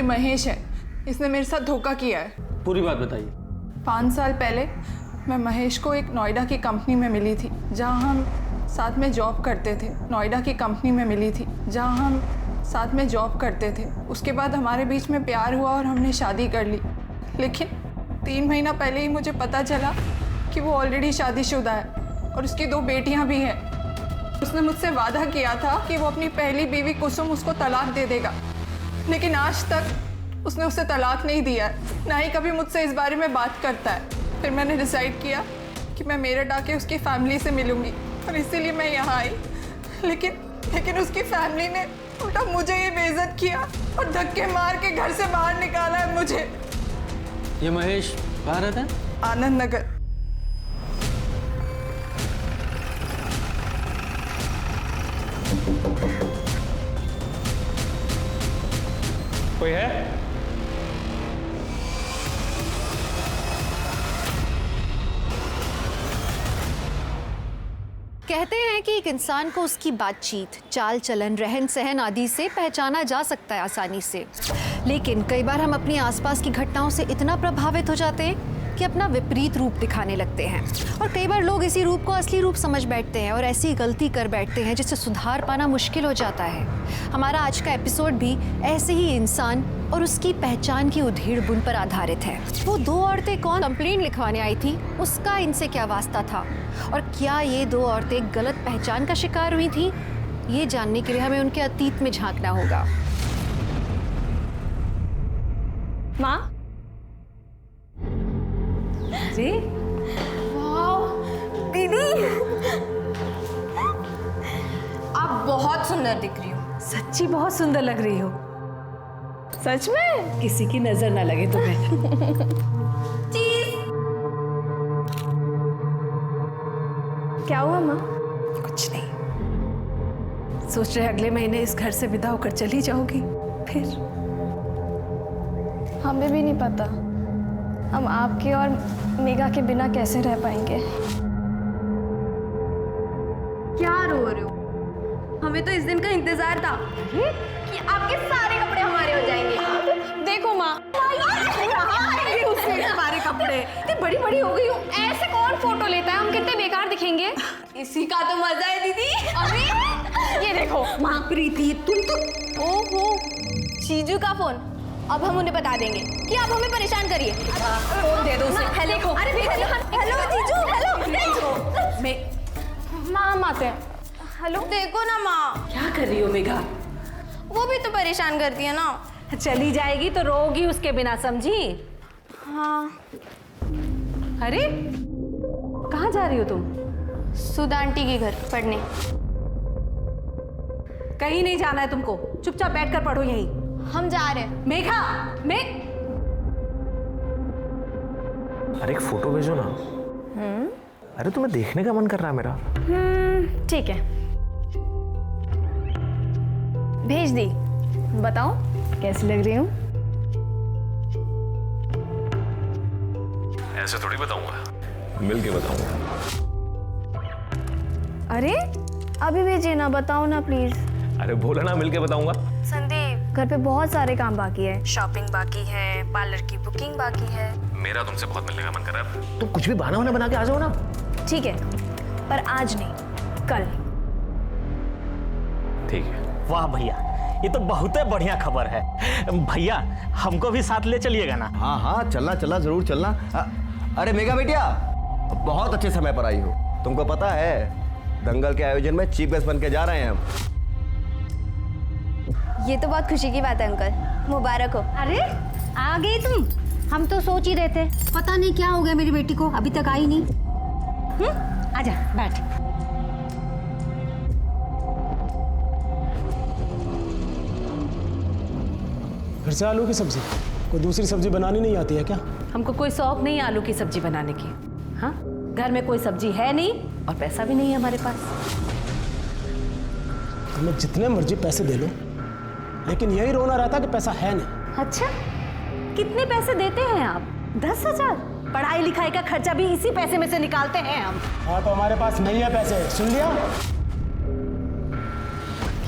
महेश है, इसने मेरे साथ धोखा किया है। पूरी बात बताइए। 5 साल पहले मैं महेश को एक नोएडा की कंपनी में मिली थी, जहां हम साथ में जॉब करते थे। उसके बाद हमारे बीच में प्यार हुआ और हमने शादी कर ली। लेकिन 3 महीना पहले ही मुझे पता चला कि वो ऑलरेडी शादीशुदा है और उसकी 2 बेटियां भी हैं। उसने मुझसे वादा किया था कि वो अपनी पहली बीवी कुसुम उसको तलाक दे देगा, लेकिन आज तक उसने उसे तलाक नहीं दिया है, ना ही कभी मुझसे इस बारे में बात करता है। फिर मैंने डिसाइड किया कि मैं मेरठ आके उसकी फैमिली से मिलूंगी और इसीलिए मैं यहाँ आई। लेकिन उसकी फैमिली ने उल्टा मुझे ये बेइज्जत किया और धक्के मार के घर से बाहर निकाला है मुझे। ये महेश कहाँ रहता है? आनंद नगर। कोई है? कहते हैं कि एक इंसान को उसकी बातचीत, चाल चलन, रहन सहन आदि से पहचाना जा सकता है आसानी से, लेकिन कई बार हम अपनी आसपास की घटनाओं से इतना प्रभावित हो जाते हैं कि अपना विपरीत रूप दिखाने लगते हैं। और कई बार लोग इसी रूप को असली रूप समझ बैठते हैं और ऐसी गलती कर बैठते हैं जिससे सुधार पाना मुश्किल हो जाता है। हमारा आज का एपिसोड भी ऐसे ही इंसान और उसकी पहचान की उधेड़-बुन पर आधारित है। वो 2 औरतें कौन, कंप्लेंट लिखवाने आई थी, उसका इनसे क्या वास्ता था, और क्या ये 2 औरतें गलत पहचान का शिकार हुई थी, ये जानने के लिए हमें उनके अतीत में झांकना होगा। माँ जी, वाह दीदी, आप बहुत सुंदर दिख रही हो। सच्ची बहुत सुंदर लग रही हो। सच में? किसी की नजर ना लगे तुम्हें। चीज। क्या हुआ माँ? कुछ नहीं, सोच रहे अगले महीने इस घर से विदा होकर चली जाओगी। फिर हमें भी नहीं पता हम आपके और मेघा के बिना कैसे रह पाएंगे। क्या रो रहे हो? हमें तो इस दिन का इंतजार था कि आपके सारे कपड़े हमारे हो जाएंगे। देखो माँ, उससे हमारे कपड़े इतनी बड़ी बड़ी हो गई हो, ऐसे कौन फोटो लेता है? हम कितने बेकार दिखेंगे। इसी का तो मजा है दीदी। अभी ये देखो माँ। प्रीति तुम तो। ओहो, चीजू का फोन। अब हम उन्हें बता देंगे कि आप हमें परेशान करिए। फोन दे दो उसे। हेलो, अरे हेलो जीजू, हेलो। माँ हम आते हैं। हेलो, देखो ना माँ। क्या कर रही हो मेघा? वो भी तो परेशान करती है ना। चली जाएगी तो रोगी उसके बिना, समझी? हाँ। अरे कहाँ जा रही हो तुम? सुधा आंटी के घर पढ़ने। कहीं नहीं जाना है तुमको, चुपचाप बैठकर पढ़ो यहीं। हम जा रहे हैं। मेघा, अरे एक फोटो भेजो ना। अरे तुम्हें देखने का मन कर रहा है मेरा। ठीक है, भेज दी। बताओ कैसी लग रही हूँ? ऐसे थोड़ी बताऊंगा, मिल के बताऊंगा। अरे अभी भेजिए ना, बताओ ना प्लीज। अरे बोला ना मिल के बताऊंगा। संदीप, घर पे बहुत सारे काम बाकी है। शॉपिंग बाकी है, पार्लर की बुकिंग बाकी है। मेरा तुमसे बहुत मिलने का मन कर रहा है। तुम कुछ भी बहाना वाना बना के आ जाओ ना। ठीक है, पर आज नहीं, कल। ठीक है। वाह भैया, ये तो बहुत बढ़िया खबर है। भैया हमको भी साथ ले चलिएगा ना? हाँ हाँ, चलना चलना, जरूर चलना। अरे मेघा बेटिया, बहुत अच्छे समय पर आई हो। तुमको पता है दंगल के आयोजन में चीफ गेस्ट बन के जा रहे हैं हम। ये तो बहुत खुशी की बात है अंकल, मुबारक हो। अरे आ गई तुम? हम तो सोच ही रहे थे, पता नहीं क्या हो गया मेरी बेटी को, अभी तक आई नहीं। आजा बैठ। फिर से आलू की सब्जी? कोई दूसरी सब्जी बनानी नहीं आती है क्या? हमको कोई शौक नहीं आलू की सब्जी बनाने की। हाँ, घर में कोई सब्जी है नहीं और पैसा भी नहीं है हमारे पास। तुम्हें जितने मर्जी पैसे दे लो, लेकिन यही रोना रहता कि पैसा है नहीं। अच्छा, कितने पैसे देते हैं आप? 10,000? पढ़ाई लिखाई का खर्चा भी इसी पैसे में से निकालते हैं हम। हाँ तो हमारे पास नहीं है पैसे, सुन लिया?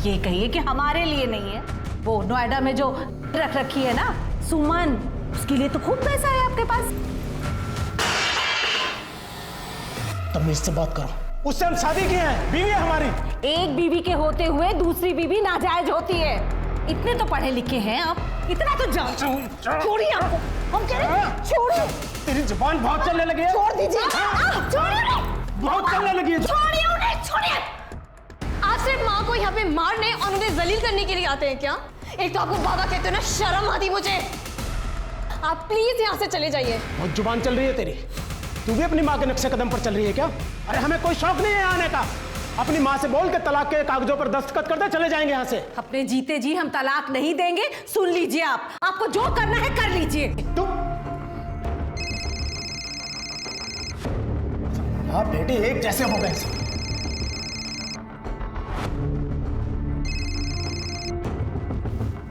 ये कहिए कि हमारे लिए नहीं है। वो नोएडा में जो रख रखी है ना सुमन, उसके लिए तो खूब पैसा है आपके पास। तमीज से बात करो, उससे हम शादी किए हैं, बीवी है हमारी। एक बीवी के होते हुए दूसरी बीवी नाजायज होती है। इतने तो पढ़े लिखे हैं आप, इतना तो जान। छोड़िए आपको, हम कह रहे हैं छोड़िए। तेरी जुबान बहुत चलने लगी है। छोड़ दीजिए, छोड़िए, बहुत चलने लगी है। छोड़िए उन्हें, छोड़िए। आप सिर्फ माँ को यहाँ पे मारने और उन्हें जलील करने के लिए आते हैं क्या? एक तो आपको बाबा कहते हो ना, शर्म आती मुझे। आप प्लीज यहाँ से चले जाइए। बहुत जुबान चल रही है तेरी। तू भी अपनी माँ के नक्शे कदम पर चल रही है क्या? अरे हमें कोई शौक नहीं है आने का। अपनी माँ से बोल के तलाक के कागजों पर दस्तखत करते चले जाएंगे यहाँ से। अपने जीते जी हम तलाक नहीं देंगे। सुन लीजिए, आप आपको जो करना है कर लीजिए। तू हाँ बेटी एक जैसे हो गए।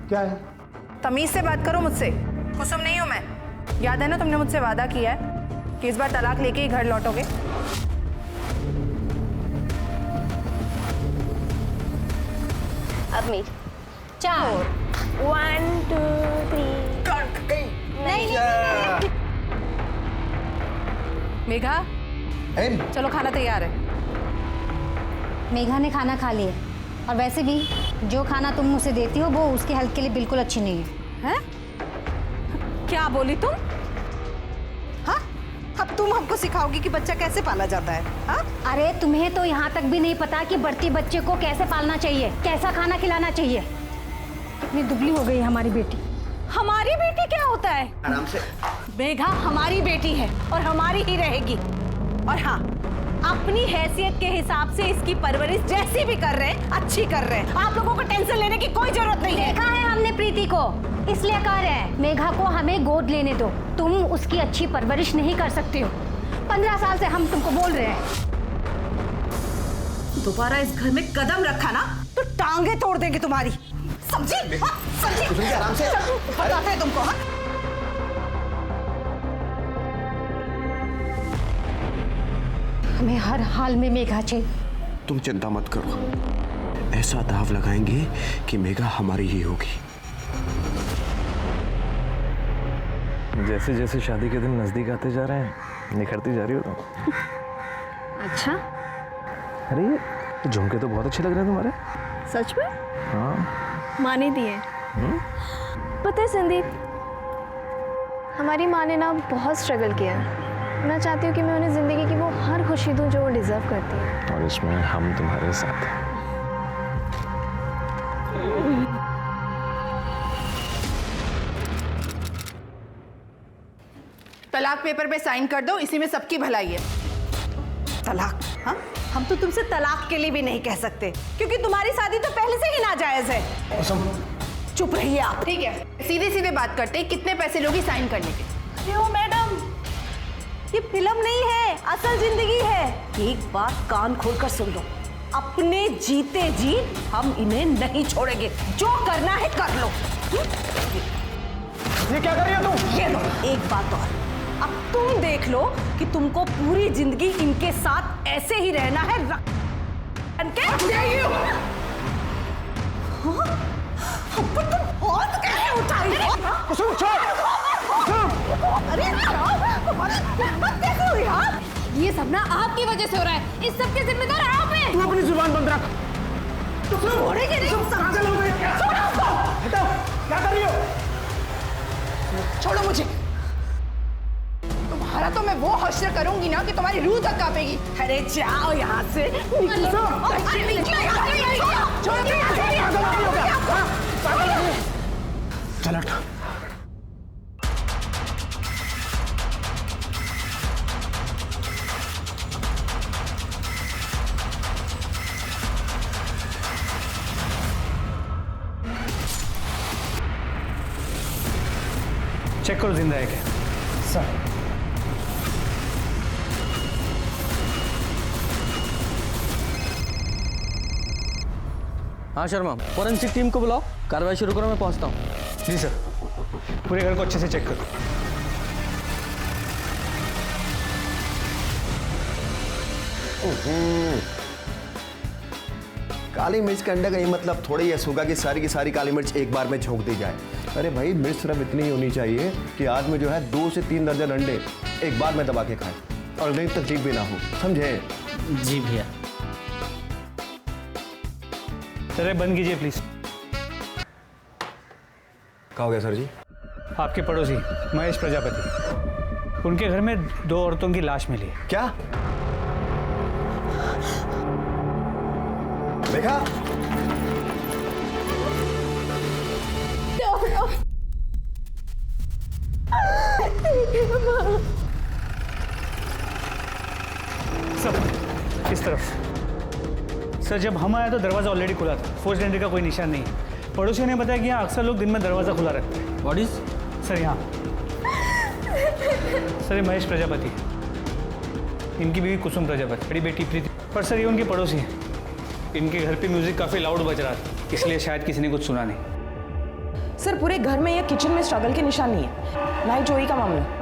क्या है? तमीज से बात करो मुझसे, कुसुम नहीं हूं मैं। याद है ना तुमने मुझसे वादा किया है कि इस बार तलाक लेके ही घर लौटोगे। अब मेरी 4 1 2 3 नहीं। मेघा चलो, खाना तैयार है। मेघा ने खाना खा लिया, और वैसे भी जो खाना तुम मुझे देती हो वो उसके हेल्थ के लिए बिल्कुल अच्छी नहीं है। हैं? क्या बोली तुम? हाँ, अब तुम हमको सिखाओगी कि बच्चा कैसे पाला जाता है? हाँ, अरे तुम्हें तो यहाँ तक भी नहीं पता कि बढ़ती बच्चे को कैसे पालना चाहिए, कैसा खाना खिलाना चाहिए। कितनी दुबली हो गई हमारी बेटी। हमारी बेटी क्या होता है? आराम से। मेघा हमारी बेटी है और हमारी ही रहेगी। और हाँ, अपनी हैसियत के हिसाब से इसकी परवरिश जैसी भी कर रहे हैं, अच्छी कर रहे हैं। आप लोगों को टेंशन लेने की कोई जरूरत नहीं है। देखा है हमने प्रीति को, इसलिए कह रहे हैं मेघा को हमें गोद लेने दो। तुम उसकी अच्छी परवरिश नहीं कर सकते हो। 15 साल से हम तुमको बोल रहे हैं। दोबारा इस घर में कदम रखा ना तो टांगे तोड़ देंगे तुम्हारी। समझी? हाँ, समझी? आराम से। बताते हैं तुमको। हाँ? हमें हर हाल में मेघा चाहिए। तुम चिंता मत करो, ऐसा दाव लगाएंगे कि मेघा हमारी ही होगी। जैसे जैसे शादी के दिन नजदीक आते जा रहे हैं, निखरती जा रही हो तुम। अच्छा, अरे ये झुमके तो बहुत अच्छे लग रहे हैं तुम्हारे। सच में? हाँ। माँ ने दिए। पता है संदीप, हमारी माँ ने ना बहुत स्ट्रगल किया है। मैं चाहती हूँ कि मैं उन्हें जिंदगी की वो हर खुशी दूँ जो वो डिजर्व करती है। और इसमें हम तुम्हारे साथ हैं। तलाक पेपर पे साइन कर दो, इसी में सबकी भलाई है। तलाक? हाँ, हम तो तुमसे तलाक के लिए भी नहीं कह सकते, क्योंकि तुम्हारी शादी तो पहले से ही नाजायज है। चुप रहिए आप। ठीक है, सीधे सीधे बात करते हैं, कितने पैसे लोगी साइन करने के? क्यों मैडम, ये फिल्म नहीं है, असल जिंदगी है। एक बात कान खोलकर सुन लो, अपने जीते जी हम इन्हें नहीं छोड़ेंगे। जो करना है कर लो। ये क्या कर रही हो तुम? ये लो एक बात और, अब तुम देख लो कि तुमको पूरी जिंदगी इनके साथ ऐसे ही रहना है। तुम हाथ कैसे उठाई? कुसुम छोड़। अरे देखो यार, ये सब ना आपकी वजह से हो रहा है। इस सब के जिम्मेदार आप हैं। तू अपनी जुबान बंद रख। छोड़ेंगे नहीं। पागल हो गई क्या? हटाओ, क्या कर रही हो? छोड़ो मुझे। तुम्हारा तो मैं वो हश्र करूंगी ना कि तुम्हारी रूह तक कांपेगी। अरे जाओ यहाँ से। चल हट। चेक करो जिंदा है क्या। सर हाँ शर्मा, फॉरेंसिक टीम को बुलाओ, कार्रवाई शुरू करो, मैं पहुंचता हूँ। जी सर, पूरे घर को अच्छे से चेक करो। काली मिर्च के अंडे का ये मतलब थोड़ी है सुगा की सारी काली मिर्च एक बार में झोंक दी जाए। अरे भाई मिर्च सिर्फ इतनी ही होनी चाहिए कि आदमी जो है 2 से 3 दर्जन अंडे एक बार में दबा के खाए और कहीं तकलीफ भी ना हो, समझे? जी भैया। सर बंद कीजिए प्लीज। क्या हो गया सर जी? आपके पड़ोसी महेश प्रजापति, उनके घर में 2 औरतों की लाश मिली। क्या? देखा? सब इस तरफ। सर जब हम आए तो दरवाजा ऑलरेडी खुला था, फोर्स्ड एंट्री का कोई निशान नहीं है। पड़ोसियों ने बताया कि यहाँ अक्सर लोग दिन में दरवाजा खुला रखते हैं। What is? सर यहाँ सर ये महेश प्रजापति, इनकी बीवी कुसुम प्रजापति, बड़ी बेटी प्रीति। पर सर ये उनके पड़ोसी हैं। इनके घर पे म्यूजिक काफी लाउड बज रहा था, इसलिए शायद किसी ने कुछ सुना नहीं। सर पूरे घर में या किचन में स्ट्रगल के निशान नहीं है, ना ही चोरी का मामला।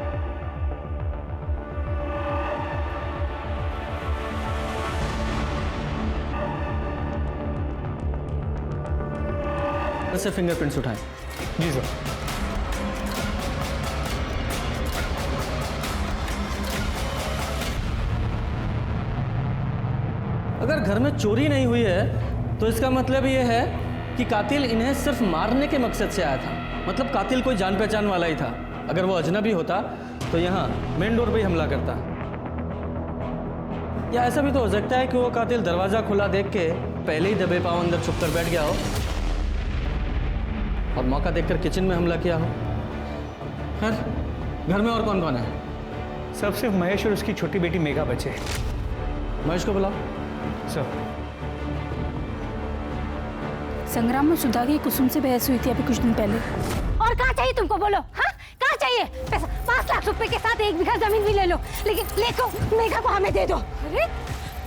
वैसे फिंगरप्रिंट्स उठाएं। जी सर। अगर घर में चोरी नहीं हुई है तो इसका मतलब ये है कि कातिल इन्हें सिर्फ मारने के मकसद से आया था। मतलब कातिल कोई जान पहचान वाला ही था। अगर वो अजनबी होता तो यहाँ मेन डोर पे ही हमला करता। या ऐसा भी तो हो सकता है कि वो कातिल दरवाज़ा खुला देख के पहले ही दबे पाँव अंदर छुप कर बैठ गया हो और मौका देखकर किचन में हमला किया हो। खैर घर में और कौन कौन है? सब सिर्फ महेश और उसकी छोटी बेटी मेघा बचे। महेश को बुलाओ। सर संग्राम में सुधा की कुसुम से बहस हुई थी अभी कुछ दिन पहले। और कहाँ चाहिए तुमको, बोलो। हाँ कहाँ चाहिए पैसा? 5 लाख रुपए के साथ 1 बीघा जमीन भी ले लो, लेकिन लेको मेघा को हमें दे दो। अरे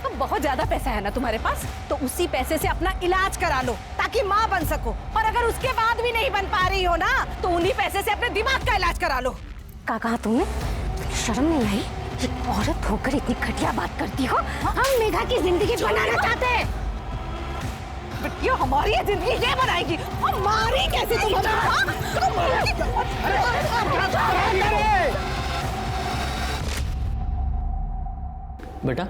तो बहुत ज्यादा पैसा है ना तुम्हारे पास, तो उसी पैसे से अपना इलाज करा लो ताकि माँ बन सको। और अगर उसके बाद भी नहीं बन पा रही हो ना तो उन्हीं पैसे से अपने दिमाग का इलाज करा लो। क्या कहा तुमने? शर्म नहीं आई? एक औरत होकर इतनी घटिया बात करती हो। हम मेघा की जिंदगी बनाना चाहते हैं। ये हमारी जिंदगी ये बनाएगी, हमारी कैसे बेटा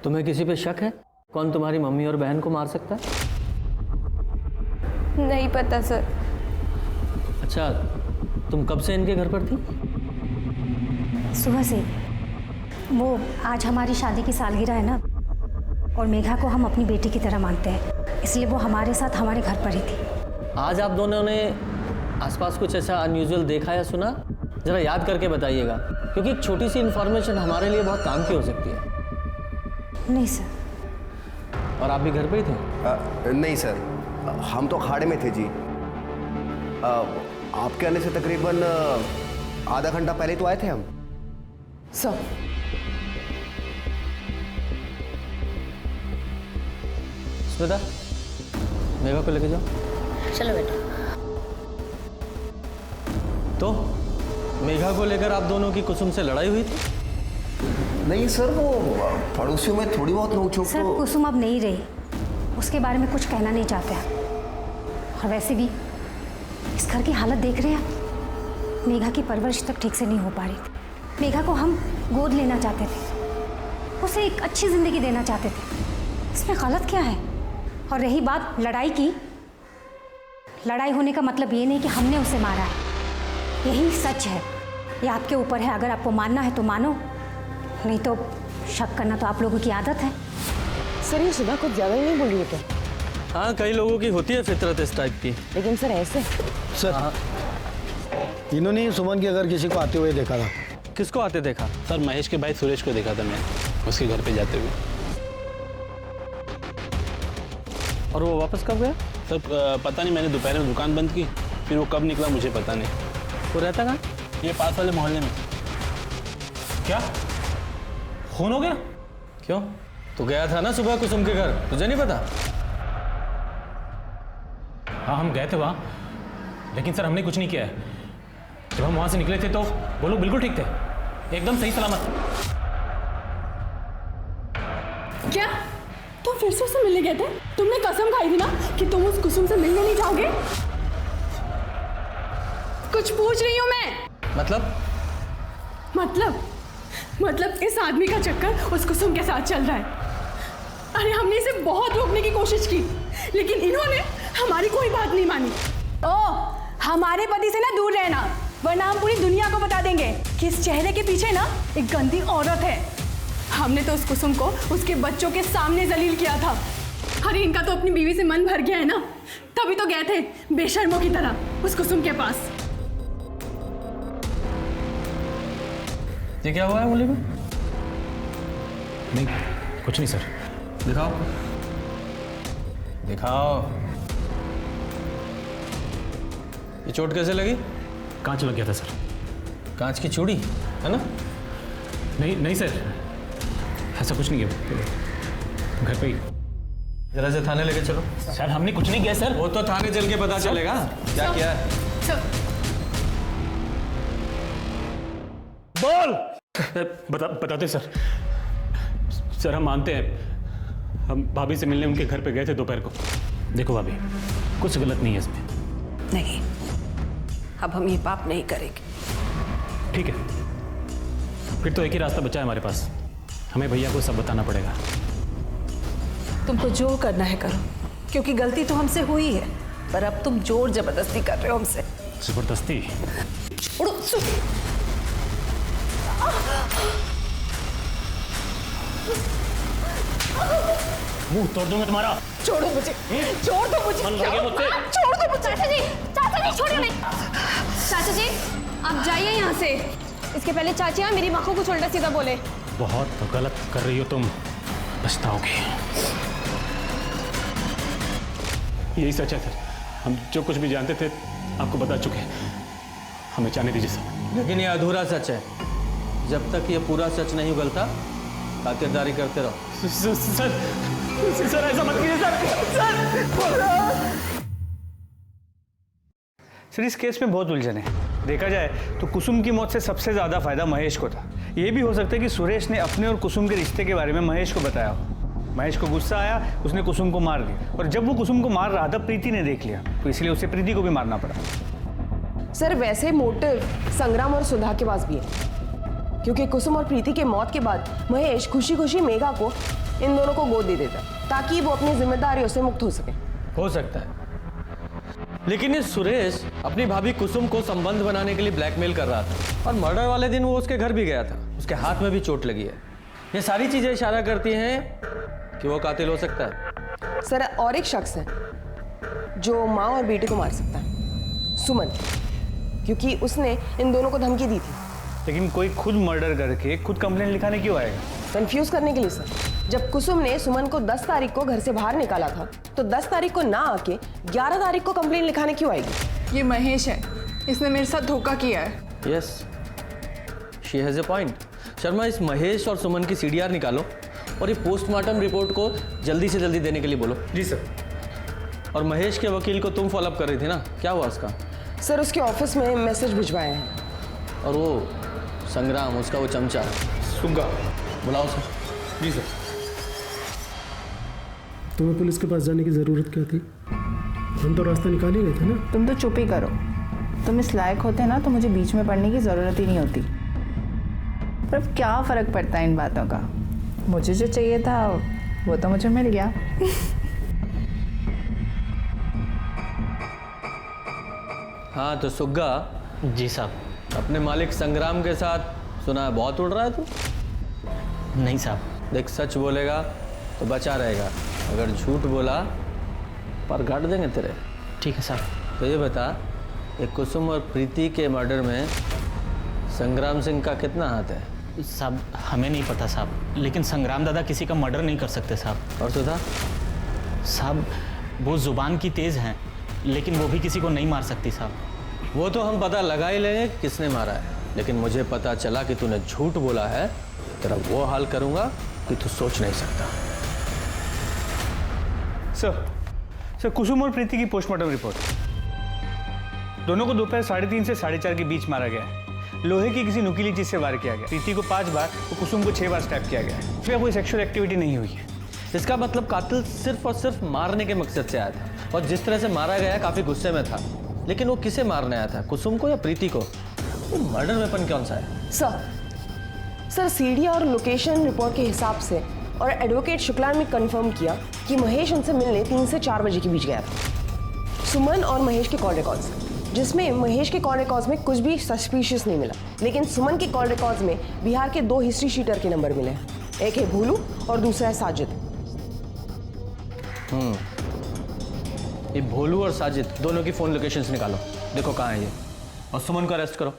तुम्हें किसी पे शक है? कौन तुम्हारी मम्मी और बहन को मार सकता है? नहीं पता सर। अच्छा तुम कब से इनके घर पर थी? सुबह से। वो आज हमारी शादी की सालगिरह है ना, और मेघा को हम अपनी बेटी की तरह मानते हैं, इसलिए वो हमारे साथ हमारे घर पर ही थी। आज आप दोनों ने आसपास कुछ ऐसा अनयूजुअल देखा या सुना? जरा याद करके बताइएगा, क्योंकि एक छोटी सी इन्फॉर्मेशन हमारे लिए बहुत काम की हो सकती है। नहीं सर। और आप भी घर पे ही थे? नहीं सर, हम तो अखाड़े में थे जी। आपके आने से तकरीबन आधा घंटा पहले तो आए थे हम। सर स्मिता मेघा को लेके जाओ। चलो बेटा। तो मेघा को लेकर आप दोनों की कुसुम से लड़ाई हुई थी? नहीं सर, वो पड़ोसियों में थोड़ी बहुत नोक-झोंक सर तो। कुसुम अब नहीं रही, उसके बारे में कुछ कहना नहीं चाहते हैं। और वैसे भी इस घर की हालत देख रहे हैं, मेघा की परवरिश तक ठीक से नहीं हो पा रही थी। मेघा को हम गोद लेना चाहते थे, उसे एक अच्छी जिंदगी देना चाहते थे। इसमें गलत क्या है? और रही बात लड़ाई की, लड़ाई होने का मतलब ये नहीं कि हमने उसे मारा है, यही सच है। ये आपके ऊपर है, अगर आपको मानना है तो मानो, नहीं तो शक करना तो आप लोगों की आदत है। सर ये सुधा कुछ ज्यादा ही नहीं बोल रही है क्या? हाँ कई लोगों की होती है फितरत इस टाइप की। लेकिन सर ऐसे सर इन्होंने सुमन के अगर किसी को आते हुए देखा था। किसको आते देखा? सर महेश के भाई सुरेश को देखा था मैं उसके घर पे जाते हुए। और वो वापस कब गया? सर पता नहीं, मैंने दोपहर में दुकान बंद की, फिर वो कब निकला मुझे पता नहीं। वो रहता कहाँ? ये पास वाले मोहल्ले में। क्या खून हो गया? क्यों? तो गया था ना सुबह कुसुम के घर, तुझे नहीं पता? हाँ हम गए थे वहाँ, लेकिन सर हमने कुछ नहीं किया है। जब हम वहाँ से निकले थे तो वो लोग बिल्कुल ठीक थे, एकदम सही सलामत। क्या तुम फिर से उससे मिलने गए थे? तुमने कसम खाई थी ना कि तुम उस कुसुम से मिलने नहीं जाओगे। कुछ पूछ रही हूँ मैं। मतलब इस आदमी का चक्कर उस कुसुम के साथ चल रहा है। अरे हमने इसे बहुत रोकने की कोशिश की, लेकिन इन्होंने हमारी कोई बात नहीं मानी। हमारे पति से ना दूर रहना, वरना हम पूरी दुनिया को बता देंगे कि इस चेहरे के पीछे ना एक गंदी औरत है। हमने तो उस कुसुम को उसके बच्चों के सामने जलील किया था। अरे इनका तो अपनी बीवी से मन भर गया है ना, तभी तो गए थे बेशर्मों की तरह उस कुसुम के पास। ये क्या हुआ है मुली में? नहीं, कुछ नहीं सर। दिखाओ। ये चोट कैसे लगी? कांच लग गया था सर। कांच की चूड़ी है ना? नहीं सर, ऐसा कुछ नहीं है, घर पे ही। जरा से थाने लेके चलो। सर हमने कुछ नहीं किया सर। वो तो थाने चल के पता चलेगा क्या किया है। बोल। बताते सर। सर हम मानते हैं, हम भाभी से मिलने उनके घर पे गए थे दोपहर को। देखो भाभी, कुछ गलत नहीं है इसमें। नहीं, अब हम ये पाप नहीं करेंगे। ठीक है, फिर तो एक ही रास्ता बचा है हमारे पास, हमें भैया को सब बताना पड़ेगा। तुमको जो करना है करो, क्योंकि गलती तो हमसे हुई है, पर अब तुम जोर जबरदस्ती कर रहे हो हमसे। जबरदस्ती? मुंह तोड़ दूंगा तुम्हारा। छोड़ो मुझे, छोड़ दो मुझे, छोड़ दो मुझे। चाचा जी छोड़िए नहीं। चाचा जी आप जाइए यहाँ से। इसके पहले चाचियाँ मेरी माँ को कुछ उल्टा सीधा बोले। बहुत गलत कर रही हो तुम, पछताओगे। यही सच है सर, हम जो कुछ भी जानते थे आपको बता चुके हैं, हमें जाने दीजिए सर। लेकिन ये अधूरा सच है, जब तक ये पूरा सच नहीं उगलता खातिरदारी करते रहो। सर ऐसा मत कीजिए सर। इस केस में बहुत उलझन है। देखा जाए तो कुसुम की मौत से सबसे ज़्यादा फायदा महेश को था। ये भी हो सकता है कि सुरेश ने अपने और कुसुम के रिश्ते के बारे में महेश को बताया हो। महेश को गुस्सा आया, उसने कुसुम को मार दिया, और जब वो कुसुम को मार रहा था प्रीति ने देख लिया, तो इसलिए उसे प्रीति को भी मारना पड़ा। सर वैसे मोटिव संग्राम और सुधा के पास भी है, क्योंकि कुसुम और प्रीति के मौत के बाद महेश खुशी खुशी मेघा को इन दोनों को गोद दे देता ताकि वो अपनी जिम्मेदारियों से मुक्त हो सके। हो सकता है, लेकिन ये सुरेश अपनी भाभी कुसुम को संबंध बनाने के लिए ब्लैकमेल कर रहा था, और मर्डर वाले दिन वो उसके घर भी गया था, उसके हाथ में भी चोट लगी है। ये सारी चीजें इशारा करती हैं कि वो कातिल हो सकता है। सर और एक शख्स है जो माँ और बेटे को मार सकता है, सुमन, क्योंकि उसने इन दोनों को धमकी दी थी। लेकिन कोई खुद मर्डर करके खुद कंप्लेंट लिखाने क्यों आएगा? कंफ्यूज करने के लिए सर। जब कुसुम ने सुमन को 10 तारीख को घर से बाहर निकाला था, तो 10 तारीख को ना आके 11 तारीख को कंप्लेंट लिखाने क्यों आएगी? ये महेश है, इसने मेरे साथ धोखा किया है। Yes, she has a point. Sharma, इस महेश और सुमन की सीडीआर निकालो और ये पोस्टमार्टम रिपोर्ट को जल्दी से जल्दी देने के लिए बोलो। जी सर। और महेश के वकील को तुम फॉलोअप कर रही थी ना, क्या हुआ उसका? सर उसके ऑफिस में मैसेज भिजवाए हैं। और वो संग्राम, उसका वो चमचा सुग्गा, बुलाओ सर। जी सर। तुम्हें पुलिस के पास जाने की जरूरत क्या थी? हम तो रास्ता निकाल ही गए थे ना। तुम तो चुप ही करो। तुम इस लायक होते ना तो मुझे बीच में पड़ने की ज़रूरत ही नहीं होती। पर अब क्या फ़र्क पड़ता है इन बातों का? मुझे जो चाहिए था वो तो मुझे मिल गया। हाँ तो सुग्गा। जी साहब। अपने मालिक संग्राम के साथ सुना है बहुत उड़ रहा है तू? नहीं साहब। देख, सच बोलेगा तो बचा रहेगा, अगर झूठ बोला पर गाड़ देंगे तेरे। ठीक है साहब। तो ये बता, एक कुसुम और प्रीति के मर्डर में संग्राम सिंह का कितना हाथ है? साहब हमें नहीं पता साहब, लेकिन संग्राम दादा किसी का मर्डर नहीं कर सकते साहब। और सुधा? साहब वो जुबान की तेज़ हैं, लेकिन वो भी किसी को नहीं मार सकती साहब। वो तो हम पता लगा ही लेंगे किसने मारा है, लेकिन मुझे पता चला कि तूने झूठ बोला है, तेरा वो हाल करूंगा कि तू सोच नहीं सकता। सर, कुसुम और प्रीति की पोस्टमार्टम रिपोर्ट। दोनों को दोपहर 3:30 से 4:30 के बीच मारा गया है। लोहे की किसी नुकीली चीज से वार किया गया। प्रीति को 5 बार और कुसुम को 6 बार स्टैप किया गया है। इसमें कोई सेक्सुअल एक्टिविटी नहीं हुई है। इसका मतलब कातिल सिर्फ और सिर्फ मारने के मकसद से आया था, और जिस तरह से मारा गया काफी गुस्से में था। लेकिन वो किसे मारने आया था, कुसुम को या प्रीति को? वो मर्डर वेपन कौन सा है? सर सीडी और लोकेशन रिपोर्ट के हिसाब से और एडवोकेट शुक्ला ने कंफर्म किया कि महेश उनसे मिलने 3 से 4 बजे के बीच गया था। सुमन और महेश के कॉल रिकॉर्ड्स, जिसमें महेश के कॉल रिकॉर्ड्स में कुछ भी सस्पिशियस नहीं मिला, लेकिन सुमन के कॉल रिकॉर्ड्स में बिहार के 2 हिस्ट्री शीटर के नंबर मिले हैं। एक है भोलू और दूसरा है साजिद। ये भोलू और साजिद दोनों की फोन लोकेशंस निकालो, देखो कहाँ है ये, और सुमन को अरेस्ट करो।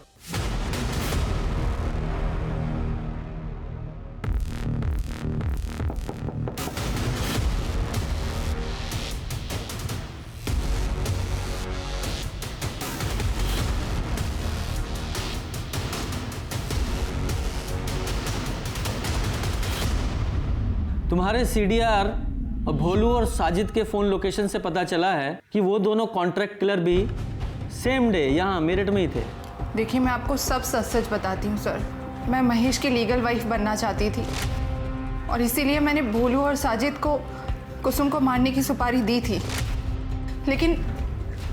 तुम्हारे सीडीआर और भोलू और साजिद के फोन लोकेशन से पता चला है कि वो दोनों कॉन्ट्रैक्ट किलर भी सेम डे यहाँ मेरठ में ही थे। देखिए, मैं आपको सब सच सच बताती हूँ सर। मैं महेश की लीगल वाइफ बनना चाहती थी और इसीलिए मैंने भोलू और साजिद को कुसुम को मारने की सुपारी दी थी, लेकिन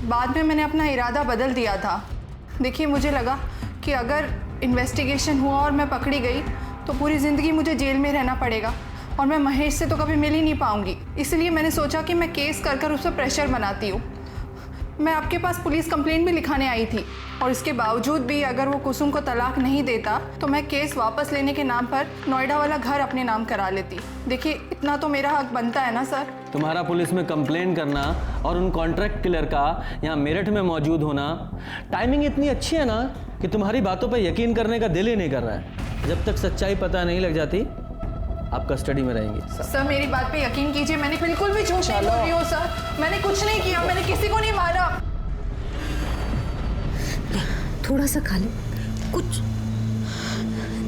बाद में मैंने अपना इरादा बदल दिया था। देखिए, मुझे लगा कि अगर इन्वेस्टिगेशन हुआ और मैं पकड़ी गई तो पूरी ज़िंदगी मुझे जेल में रहना पड़ेगा और मैं महेश से तो कभी मिल ही नहीं पाऊंगी। इसलिए मैंने सोचा कि मैं केस कर कर उस पर प्रेशर बनाती हूँ। मैं आपके पास पुलिस कंप्लेंट भी लिखाने आई थी और इसके बावजूद भी अगर वो कुसुम को तलाक नहीं देता तो मैं केस वापस लेने के नाम पर नोएडा वाला घर अपने नाम करा लेती। देखिए, इतना तो मेरा हक बनता है ना सर। तुम्हारा पुलिस में कंप्लेन करना और उन कॉन्ट्रैक्ट किलर का यहाँ मेरठ में मौजूद होना, टाइमिंग इतनी अच्छी है ना कि तुम्हारी बातों पर यकीन करने का दिल ही नहीं कर रहा है। जब तक सच्चाई पता नहीं लग जाती आप कस्टडी में रहेंगे। सर, मेरी बात पे यकीन कीजिए, मैंने बिल्कुल भी झूठ नहीं बोल रही हूँ सर। मैंने कुछ नहीं किया, मैंने किसी को नहीं मारा। थोड़ा सा खा लो कुछ।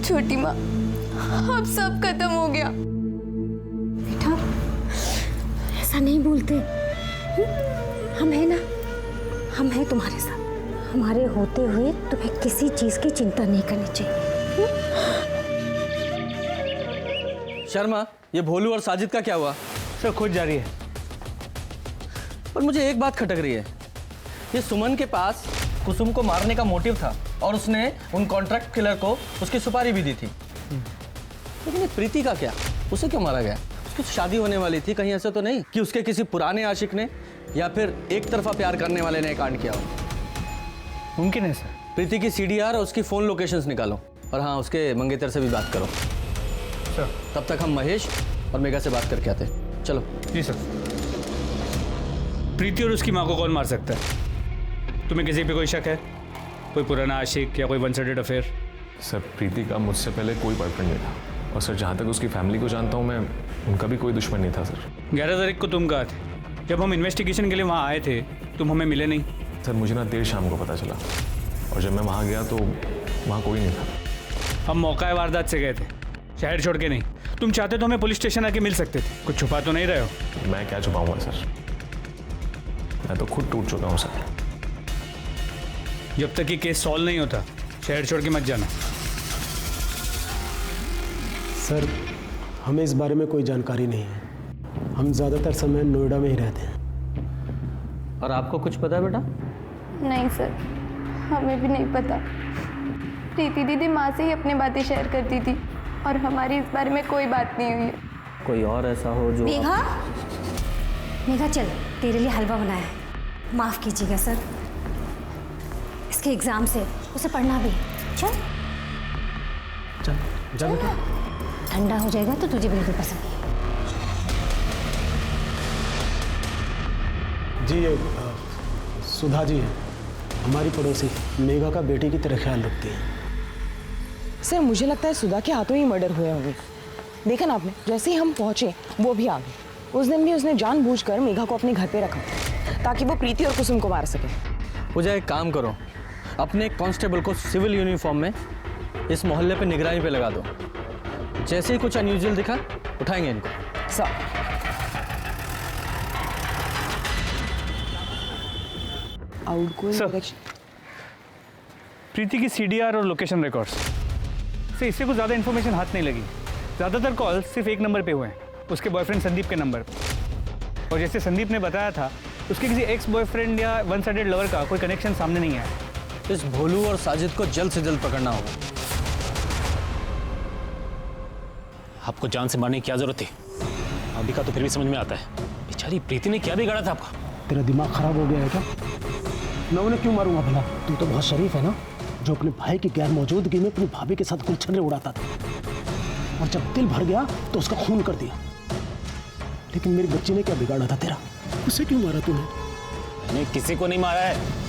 छोटी माँ, अब सब खत्म हो गया। बेटा, ऐसा नहीं बोलते। हम हैं ना, हम हैं तुम्हारे साथ। हमारे होते हुए तुम्हें किसी चीज की चिंता नहीं करनी चाहिए। शर्मा, ये भोलू और साजिद का क्या हुआ? सर, खोज जारी है। पर मुझे एक बात खटक रही है, ये सुमन के पास कुसुम को मारने का मोटिव था और उसने उन कॉन्ट्रैक्ट किलर को उसकी सुपारी भी दी थी, लेकिन ये प्रीति का क्या? उसे क्यों मारा गया? उसकी शादी होने वाली थी, कहीं ऐसा तो नहीं कि उसके किसी पुराने आशिक ने या फिर एक तरफा प्यार करने वाले ने कांड किया हो? मुमकिन है सर। प्रीति की सीडीआर और उसकी फोन लोकेशंस निकालो, और हाँ, उसके मंगेतर से भी बात करो। सर, तब तक हम महेश और मेघा से बात करके आते हैं। चलो। जी सर। प्रीति और उसकी माँ को कौन मार सकता है? तुम्हें किसी पे कोई शक है? कोई पुराना आशिक या कोई वन साइडेड अफेयर? सर, प्रीति का मुझसे पहले कोई बॉयफ्रेंड नहीं था, और सर जहाँ तक उसकी फैमिली को जानता हूँ मैं, उनका भी कोई दुश्मन नहीं था सर। 11 तारीख को तुम कहाँ थे? जब हम इन्वेस्टिगेशन के लिए वहाँ आए थे तुम हमें मिले नहीं। सर, मुझे ना देर शाम को पता चला, और जब मैं वहाँ गया तो वहाँ कोई नहीं था। हम मौका वारदात से गए थे, शहर छोड़ के नहीं। तुम चाहते तो हमें पुलिस स्टेशन आके मिल सकते थे। कुछ छुपा तो नहीं रहे हो? मैं क्या छुपाऊंगा सर, मैं तो खुद टूट चुका हूँ सर। जब तक ये केस सॉल्व नहीं होता शहर छोड़ के मत जाना। सर, हमें इस बारे में कोई जानकारी नहीं है। हम ज़्यादातर समय नोएडा में ही रहते हैं। और आपको कुछ पता है बेटा? नहीं सर, हमें भी नहीं पता। प्रीति दीदी माँ से ही अपनी बातें शेयर करती थी और हमारी इस बारे में कोई बात नहीं हुई है। कोई और ऐसा हो जो मेघा, मेघा चल, तेरे लिए हलवा बनाया है। माफ़ कीजिएगा सर, इसके एग्ज़ाम से उसे पढ़ना भी है। चल चल जा बेटा। ठंडा हो जाएगा तो तुझे बिल्कुल पसंद नहीं। जी, ये सुधा जी है, हमारी पड़ोसी। मेघा का बेटी की तरह ख्याल रखती है। सर, मुझे लगता है सुधा के हाथों ही मर्डर हुए होंगे। देखा ना आपने, जैसे ही हम पहुंचे वो भी आ गई। उस दिन भी उसने जानबूझकर मेघा को अपने घर पे रखा ताकि वो प्रीति और कुसुम को मार सके। पूजा, एक काम करो, अपने कांस्टेबल को सिविल यूनिफॉर्म में इस मोहल्ले पे निगरानी पे लगा दो। जैसे ही कुछ अनयूजुअल दिखा उठाएंगे इनको। सर, प्रीति की सीडीआर और लोकेशन रिकॉर्ड्स से इससे कुछ ज़्यादा इन्फॉर्मेशन हाथ नहीं लगी। ज़्यादातर कॉल सिर्फ एक नंबर पे हुए हैं, उसके बॉयफ्रेंड संदीप के नंबर पर। और जैसे संदीप ने बताया था उसके किसी एक्स बॉयफ्रेंड या वन साइडेड लवर का कोई कनेक्शन सामने नहीं आया। इस भोलू और साजिद को जल्द से जल्द पकड़ना होगा। आपको जान से मारने की क्या जरूरत थी? अभी का तो फिर भी समझ में आता है, बेचारी प्रीति ने क्या बिगाड़ा था आपका? तेरा दिमाग खराब हो गया है क्या? मैं उन्हें क्यों मारूंगा भला? तू तो बहुत शरीफ है ना, जो अपने भाई की गैर मौजूदगी में अपनी भाभी के साथ गुलछर्रे उड़ाता था, और जब दिल भर गया तो उसका खून कर दिया। लेकिन मेरी बच्ची ने क्या बिगाड़ा था तेरा? उसे क्यों मारा तूने? मैंने किसी को नहीं मारा है।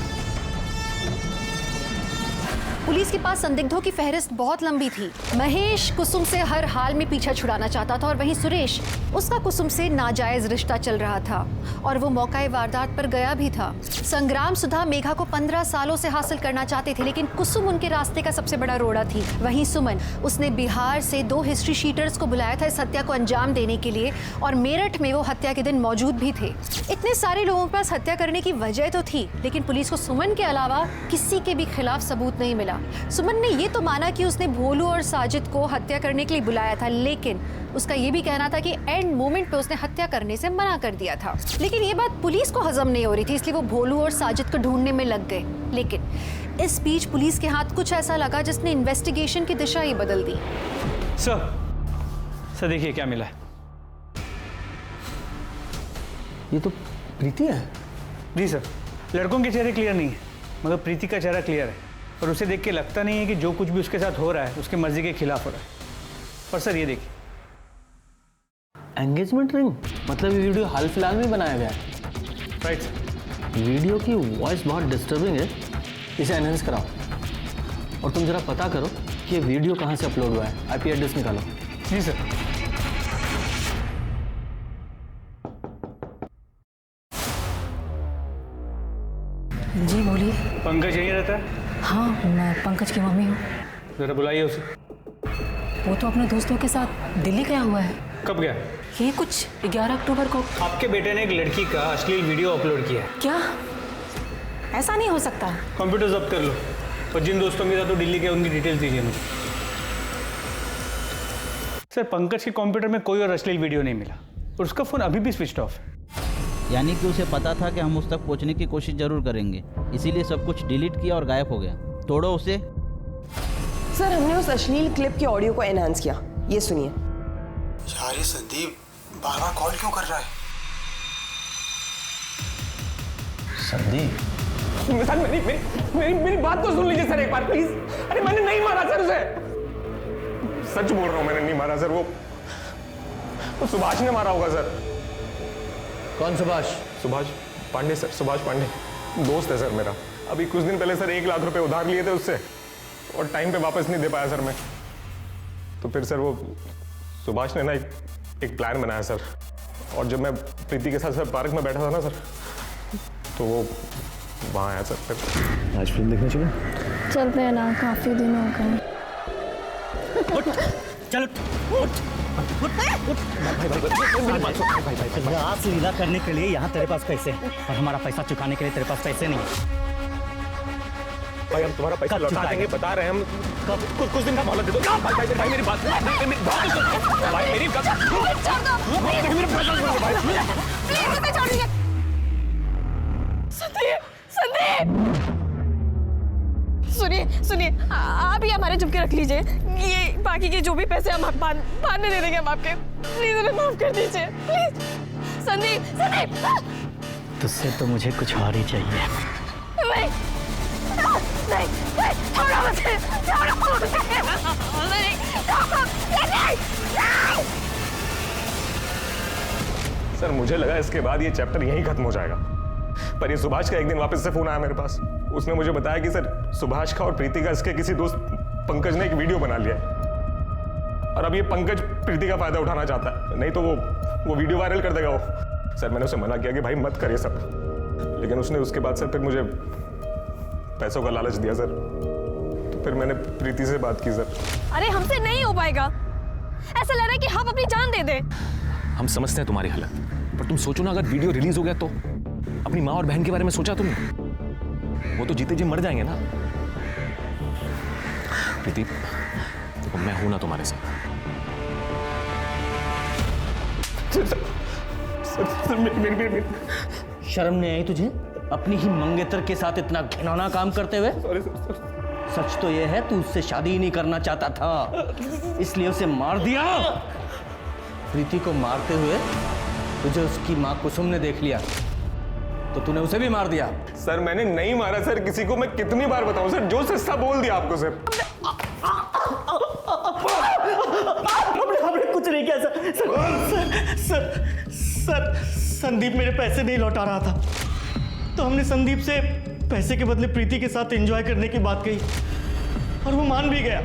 पुलिस के पास संदिग्धों की फहरिस्त बहुत लंबी थी। महेश कुसुम से हर हाल में पीछा छुड़ाना चाहता था और वहीं सुरेश, उसका कुसुम से नाजायज रिश्ता चल रहा था और वो मौका वारदात पर गया भी था। संग्राम सुधा मेघा को 15 सालों से हासिल करना चाहते थे, लेकिन कुसुम उनके रास्ते का सबसे बड़ा रोड़ा थी। वहीं सुमन, उसने बिहार से 2 हिस्ट्री शीटर्स को बुलाया था इस हत्या को अंजाम देने के लिए, और मेरठ में वो हत्या के दिन मौजूद भी थे। इतने सारे लोगों के पास हत्या करने की वजह तो थी, लेकिन पुलिस को सुमन के अलावा किसी के भी खिलाफ सबूत नहीं मिला। सुमन ने ये तो माना कि उसने भोलू और साजिद को हत्या करने के लिए बुलाया था, लेकिन उसका ये भी कहना था कि एंड मोमेंट पे उसने हत्या करने से मना कर दिया था। लेकिन ये बात पुलिस को हजम नहीं हो रही थी, इसलिए वो भोलू और साजिद को ढूंढने में लग गए। लेकिन इस बीच पुलिस के हाथ कुछ ऐसा लगा जिसने इन्वेस्टिगेशन की दिशा ही बदल दी। सर देखिए क्या मिला है। ये तो प्रीति है। जी सर, लड़कों के चेहरे क्लियर नहीं है, मगर प्रीति का चेहरा क्लियर है, और उसे देख के लगता नहीं है कि जो कुछ भी उसके साथ हो रहा है उसकी मर्जी के खिलाफ हो रहा है। और सर ये देखिए, एंगेजमेंट रिंग, मतलब ये वीडियो हाल फिलहाल में बनाया गया है। राइट। वीडियो की वॉइस बहुत डिस्टर्बिंग है, इसे एनहेंस कराओ। और तुम जरा पता करो कि ये वीडियो कहाँ से अपलोड हुआ है, आईपी एड्रेस निकालो। जी सर। जी बोलिए। पंकज यहीं रहता है? हाँ, मैं पंकज की मम्मी हूँ। जरा बुलाइए उसे। वो तो अपने दोस्तों के साथ दिल्ली गया हुआ है। कब गया? ये कुछ 11 अक्टूबर को। आपके बेटे ने एक लड़की का अश्लील वीडियो अपलोड किया है। क्या? ऐसा नहीं हो सकता। कंप्यूटर जब्त कर लो, और जिन दोस्तों के साथ तो दिल्ली के उनकी डिटेल्स दीजिए मुझे। सर, पंकज के कंप्यूटर में कोई और अश्लील वीडियो नहीं मिला, और उसका फोन अभी भी स्विच ऑफ है। यानी कि उसे पता था कि हम उस तक पहुंचने की कोशिश जरूर करेंगे, इसीलिए सब कुछ डिलीट किया और गायब हो गया। तोड़ो उसे। सर, हमने उस अश्लील क्लिप के ऑडियो को एनहांस किया, ये सुनिए। यार ये संदीप बार-बार कॉल क्यों कर रहा है? संदीप, सर मेरी बात तो सुन लीजिए सर एक बार प्लीज। अरे मैंने नहीं मारा सर उसे, सच बोल रहा हूँ, मैंने नहीं मारा सर। वो सुभाष ने मारा होगा सर। कौन सुभाष? सुभाष पांडे सर, सुभाष पांडे दोस्त है सर मेरा। अभी कुछ दिन पहले सर 1 लाख रुपए उधार लिए थे उससे, और टाइम पे वापस नहीं दे पाया सर मैं। तो फिर सर वो सुभाष ने ना एक प्लान बनाया सर, और जब मैं प्रीति के साथ सर पार्क में बैठा था ना सर, तो वो वहाँ आया सर। फिर आज फिल्म देखने चलो। चलते हैं ना, काफी दिन हो गए। चलो रास लीला करने के लिए यहाँ तेरे पास पैसे हैं, और हमारा पैसा चुकाने के लिए तेरे पास पैसे नहीं है। भाई हम तुम्हारा पैसा लौटा देंगे, बता रहे हैं हम। कुछ दिन का मोहलत दे दो। भाई मेरी बात भाई मेरी सुनिए, आप ही हमारे चुपके रख लीजिए। ये बाकी के जो भी पैसे हम बाद में दे देंगे हम आपके। प्लीज हमें माफ कर दीजिए, प्लीज। संदीप तुझसे तो मुझे कुछ और ही चाहिए। नहीं, छोड़ो मुझे, सर मुझे लगा इसके बाद ये चैप्टर यहीं खत्म हो जाएगा, पर ये सुभाष का एक दिन वापस से फोन आया मेरे पास। उसने मुझे बताया कि सर सुभाष का और प्रीति का इसके किसी दोस्त पंकज ने एक वीडियो बना लिया, और अब ये पंकज प्रीति का फायदा उठाना चाहता है, नहीं तो वो वीडियो वायरल कर देगा वो। सर मैंने उसे मना किया कि भाई मत कर ये सब, लेकिन उसने उसके बाद सर फिर मुझे पैसों का लालच दिया सर। तो फिर मैंने प्रीति से बात की सर। अरे हमसे नहीं हो पाएगा, ऐसा लग रहा है कि हम अपनी जान दे दे। हम समझते हैं तुम्हारी हालत, पर तुम सोचो ना, अगर वीडियो रिलीज हो गया तो अपनी माँ और बहन के बारे में सोचा तुमने? वो तो जीते जी मर जाएंगे ना। प्रीति देखो, मैं हूं ना तुम्हारे साथ। शर्म नहीं आई तुझे अपनी ही मंगेतर के साथ इतना घिनौना काम करते हुए? Sorry sir. सच तो यह है तू उससे शादी ही नहीं करना चाहता था, इसलिए उसे मार दिया। प्रीति को मारते हुए तुझे उसकी माँ कुसुम ने देख लिया तो तूने उसे भी मार दिया। सर मैंने नहीं मारा सर किसी को, मैं कितनी बार बताऊं सर, जो सच था बोल दिया आपको सर। हमने कुछ नहीं किया सर। संदीप मेरे पैसे नहीं लौटा रहा था तो हमने संदीप से पैसे के बदले प्रीति के साथ एंजॉय करने की बात कही और वो मान भी गया,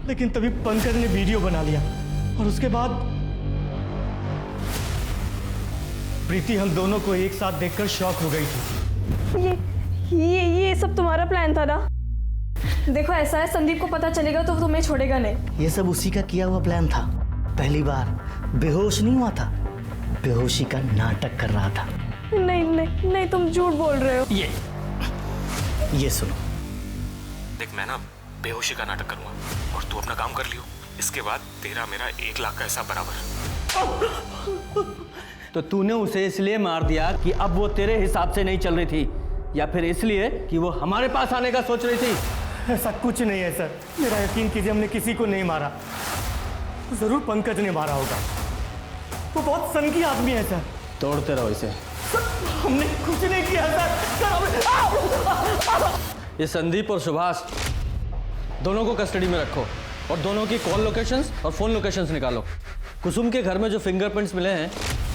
लेकिन तभी पंकज ने वीडियो बना लिया और उसके बाद प्रीति हम दोनों को एक साथ देखकर शॉक हो गई थी। ये सब तुम्हारा प्लान था ना? देखो ऐसा है, संदीप को पता चलेगा तो वो तुम्हें छोड़ेगा नहीं। ये सब उसी का किया हुआ प्लान था। पहली बार बेहोश नहीं हुआ था, बेहोशी का नाटक कर रहा था। नहीं तुम झूठ बोल रहे हो। ये सुनो, देख मैं ना बेहोशी का नाटक करूंगा और तू अपना काम कर लियो, इसके बाद तेरा मेरा 1 लाख का हिसाब बराबर। तो तूने उसे इसलिए मार दिया कि अब वो तेरे हिसाब से नहीं चल रही थी, या फिर इसलिए कि वो हमारे पास आने का सोच रही थी? ऐसा कुछ नहीं है सर, मेरा यकीन कीजिए, हमने किसी को नहीं मारा। जरूर पंकज ने मारा होगा, वो बहुत सनकी आदमी है सर। तोड़ते रहो इसे। हमने कुछ नहीं किया सर। ये संदीप और सुभाष दोनों को कस्टडी में रखो और दोनों की कॉल लोकेशंस और फोन लोकेशंस निकालो। कुसुम के घर में जो फिंगरप्रिंट्स मिले हैं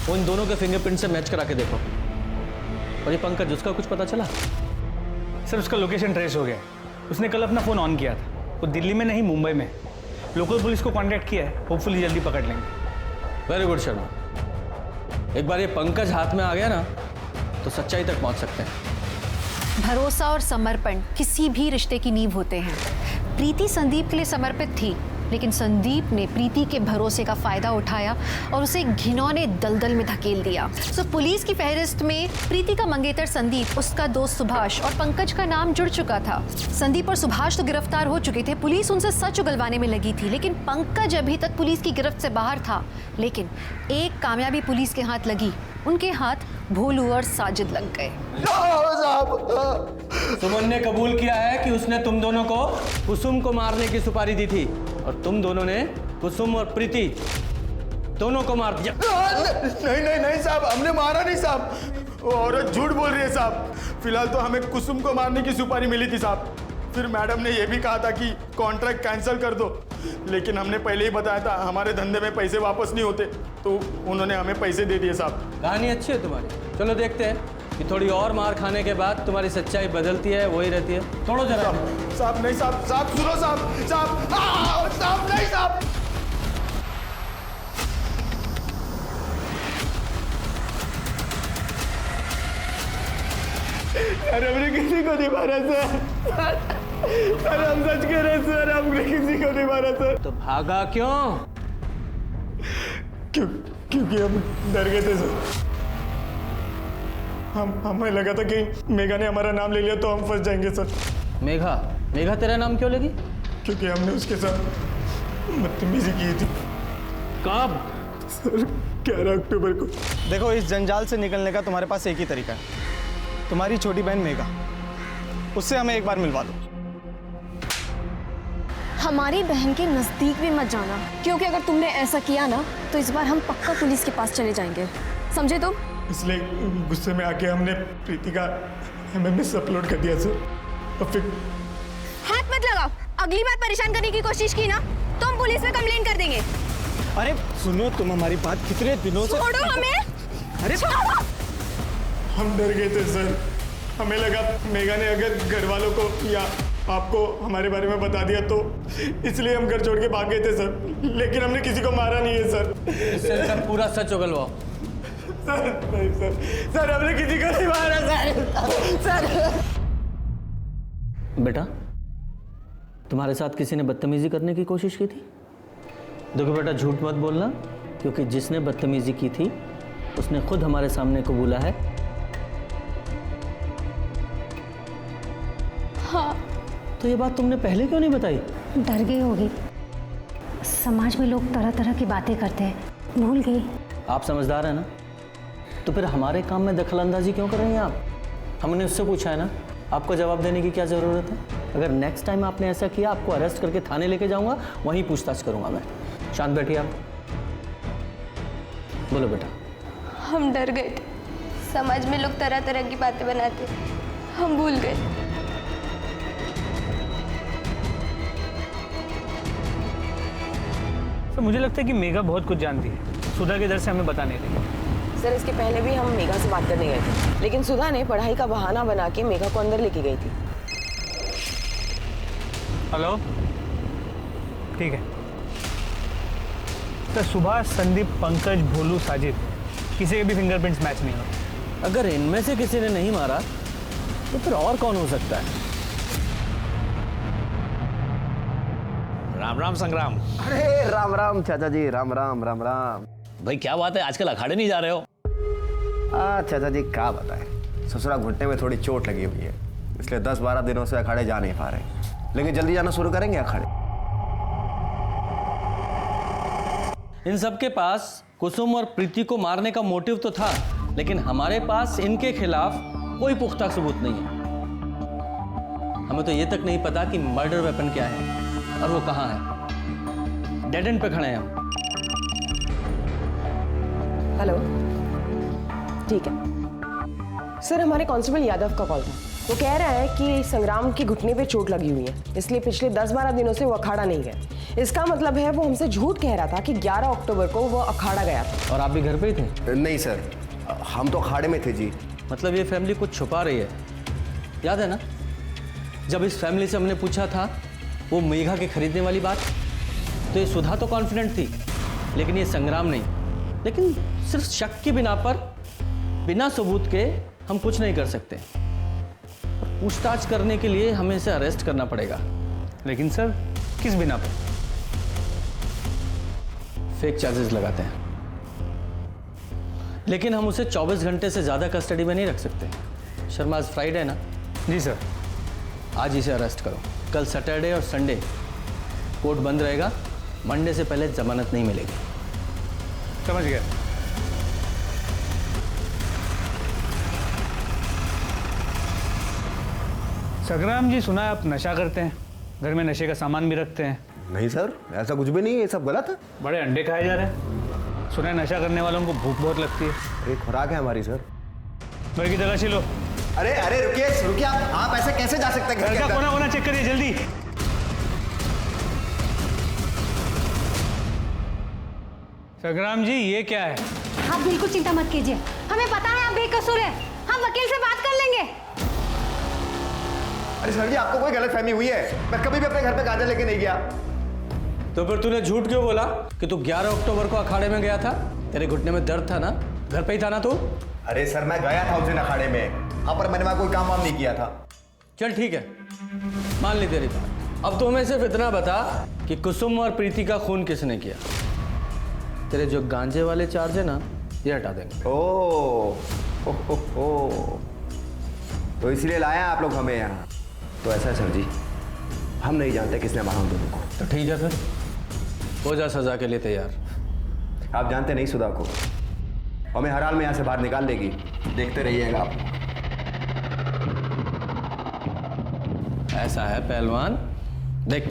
वो इन दोनों के फिंगरप्रिंट से मैच करा के देखो। और ये पंकज, उसका कुछ पता चला? सर उसका लोकेशन ट्रेस हो गया, उसने कल अपना फ़ोन ऑन किया था, वो दिल्ली में नहीं मुंबई में। लोकल पुलिस को कांटेक्ट किया है, होपफुली जल्दी पकड़ लेंगे। वेरी गुड शर्मा, एक बार ये पंकज हाथ में आ गया ना तो सच्चाई तक पहुंच सकते हैं। भरोसा और समर्पण किसी भी रिश्ते की नींव होते हैं। प्रीति संदीप के लिए समर्पित थी, लेकिन संदीप ने प्रीति के भरोसे का फायदा उठाया और उसे घिनौने दलदल में धकेल दिया। सो पुलिस की फहरिस्त में प्रीति का मंगेतर संदीप, उसका दोस्त सुभाष और पंकज का नाम जुड़ चुका था। संदीप और सुभाष तो गिरफ्तार हो चुके थे, पुलिस उनसे सच उगलवाने में लगी थी, लेकिन पंकज अभी तक पुलिस की गिरफ्त से बाहर था। लेकिन एक कामयाबी पुलिस के हाथ लगी, उनके हाथ भोलू और साजिद लग गए। सुमन ने कबूल किया है कि उसने तुम दोनों को कुसुम को मारने की सुपारी दी थी और तुम दोनों ने कुसुम और प्रीति दोनों को मार दिया। नहीं साहब, हमने मारा नहीं साहब, वो औरत झूठ बोल रही है साहब। फिलहाल तो हमें कुसुम को मारने की सुपारी मिली थी साहब, फिर मैडम ने यह भी कहा था कि कॉन्ट्रैक्ट कैंसिल कर दो, लेकिन हमने पहले ही बताया था हमारे धंधे में पैसे वापस नहीं होते, तो उन्होंने हमें पैसे दे दिए साहब। कहानी अच्छी है तुम्हारी, चलो देखते हैं कि थोड़ी और मार खाने के बाद तुम्हारी सच्चाई बदलती है वही रहती है। थोड़ा जरा साहब नहीं साहब, साहब सुनो साहब, साहब नहीं साहब। अरे हमने किसी को नहीं मारा सर, अरे हम सच कह रहे सर, हमने किसी को नहीं मारा सर। तो भागा क्यों? क्योंकि हम डर गए थे सर। हमें लगा था कि मेघा ने हमारा नाम ले लिया तो हम फंस जाएंगे सर। मेघा तेरा नाम क्यों लगी? क्योंकि हमने उसके साथ बदतमीजी की थी। कब? सर 11 अक्टूबर को। देखो, इस जंजाल से निकलने का तुम्हारे पास एक ही तरीका है, तुम्हारी छोटी बहन मेघा, उससे हमें एक बार मिलवा दो। हमारी बहन के नजदीक भी मत जाना, क्योंकि अगर तुमने ऐसा किया ना तो इस बार हम पक्का पुलिस के पास चले जाएंगे, समझे तुम? इसलिए गुस्से में आके हमने प्रीति का MMS अपलोड कर दिया सर। और फिर हाथ मत लगाओ, अगली बार परेशान करने की कोशिश की ना तो हम पुलिस में कंप्लेन कर देंगे। अरे सुनो, तुम हमारी बात कितने दिनों से। छोड़ो हमें। अरे छोड़ो। हम डर गए थे सर, हमें लगा मेघा ने अगर घर वालों को या आपको हमारे बारे में बता दिया तो इसलिए हम घर छोड़ के भाग गए थे सर, लेकिन हमने किसी को मारा नहीं है सर। इससे सर पूरा सच उगलवाओ। सर नहीं सर, हमने किसी को नहीं मारा सर। बेटा, तुम्हारे साथ किसी ने बदतमीजी करने की कोशिश की थी? देखो बेटा, झूठ मत बोलना, क्योंकि जिसने बदतमीजी की थी उसने खुद हमारे सामने कबूला है। हाँ। तो ये बात तुमने पहले क्यों नहीं बताई? डर गई होगी, समाज में लोग तरह तरह की बातें करते हैं, भूल गई। आप समझदार हैं ना, तो फिर हमारे काम में दखलंदाजी क्यों कर रही हैं आप? हमने उससे पूछा है ना, आपको जवाब देने की क्या ज़रूरत है? अगर नेक्स्ट टाइम आपने ऐसा किया, आपको अरेस्ट करके थाने लेके जाऊंगा, वहीं पूछताछ करूंगा मैं। शांत बैठिए आप। बोलो बेटा। हम डर गए थे, समाज में लोग तरह तरह की बातें बनाते, हम भूल गए। तो मुझे लगता है कि मेघा बहुत कुछ जानती है, सुधा के डर से हमें बता नहीं रही। सर इसके पहले भी हम मेघा से बात करने गए थे, लेकिन सुधा ने पढ़ाई का बहाना बना के मेघा को अंदर लेके गई थी। हेलो, ठीक है। तो सुभाष, संदीप, पंकज, भोलू, साजिद, किसी के भी फिंगरप्रिंट्स मैच नहीं होते। अगर इनमें से किसी ने नहीं मारा तो फिर और कौन हो सकता है? राम राम संग्राम। अरे राम राम चाचा जी, राम राम राम राम। भाई क्या बात है, आजकल अखाड़े नहीं जा रहे हो? चाचा जी क्या बताएं, ससुरा घुटने में थोड़ी चोट लगी हुई है, इसलिए 10-12 दिनों से अखाड़े जा नहीं पा रहे, लेकिन जल्दी जाना शुरू करेंगे अखाड़े। इन सबके पास कुसुम और प्रीति को मारने का मोटिव तो था, लेकिन हमारे पास इनके खिलाफ कोई पुख्ता सबूत नहीं है। हमें तो ये तक नहीं पता कि मर्डर वेपन क्या है और वो कहाँ है। डेड एंड पे खड़े हैं हम। हेलो, ठीक है सर, हमारे कांस्टेबल यादव का कॉल था। वो कह रहा है कि संग्राम की घुटने पे चोट लगी हुई है, इसलिए पिछले 10-12 दिनों से वो अखाड़ा नहीं गए। इसका मतलब है वो हमसे झूठ कह रहा था कि 11 अक्टूबर को वो अखाड़ा गया था। और आप भी घर पे ही थे? नहीं सर, हम तो अखाड़े में थे जी। मतलब ये फैमिली कुछ छुपा रही है। याद है ना, जब इस फैमिली से हमने पूछा था वो मेघा के खरीदने वाली बात, तो ये सुधा तो कॉन्फिडेंट थी, लेकिन ये संग्राम नहीं। लेकिन सिर्फ शक की बिना पर, बिना सबूत के हम कुछ नहीं कर सकते। पूछताछ करने के लिए हमें इसे अरेस्ट करना पड़ेगा। लेकिन सर, किस बिना पर? फेक चार्जेस लगाते हैं, लेकिन हम उसे 24 घंटे से ज्यादा कस्टडी में नहीं रख सकते। शर्मा, आज फ्राइडे है ना? जी सर। आज इसे अरेस्ट करो। कल सैटरडे और संडे कोर्ट बंद रहेगा, मंडे से पहले जमानत नहीं मिलेगी। समझ गया। संग्राम जी, सुना है आप नशा करते हैं, घर में नशे का सामान भी रखते हैं? नहीं सर, ऐसा कुछ भी नहीं है, ये सब गलत है। बड़े अंडे खाए जा रहे हैं। सुना है नशा करने वालों को भूख बहुत लगती है। एक खुराक है हमारी सर। घर की तलाशी लो। अरे अरे रुकिए आप ऐसे कैसे जा सकते हैं? घर का कोना कोना चेक करिए जल्दी। संग्राम जी, ये क्या है? आप बिल्कुल चिंता मत कीजिए, हमें पता है आप बेकसूर हैं। हम वकील से बात कर लेंगे। अरे सर जी, आपको कोई गलतफहमी हुई है, मैं कभी भी अपने घर पे गांजा लेके नहीं गया। तो फिर तूने झूठ क्यों बोला कि तू 11 अक्टूबर को अखाड़े में गया था? तेरे घुटने में दर्द था ना, घर पे ही था ना तू? अरे सर, मैं गया था उस दिन अखाड़े में, हाँ, पर मैंने वहां कोई काम वाम नहीं किया था। चल ठीक है, मान ली तेरी बात। अब तो हमें सिर्फ इतना बता कि कुसुम और प्रीति का खून किसने किया। तेरे जो गांजे वाले चार्ज है ना, ये हटा देंगे। ओ तो इसलिए लाया आप लोग हमें यहाँ? तो ऐसा है सर जी, हम नहीं जानते किसने मारा हम दोनों को। तो ठीक है, फिर हो जा सजा के लिए तैयार। आप जानते नहीं सुधा को, हमें हर हाल में यहाँ से बाहर निकाल देगी, देखते रहिएगा आप। ऐसा है पहलवान, देख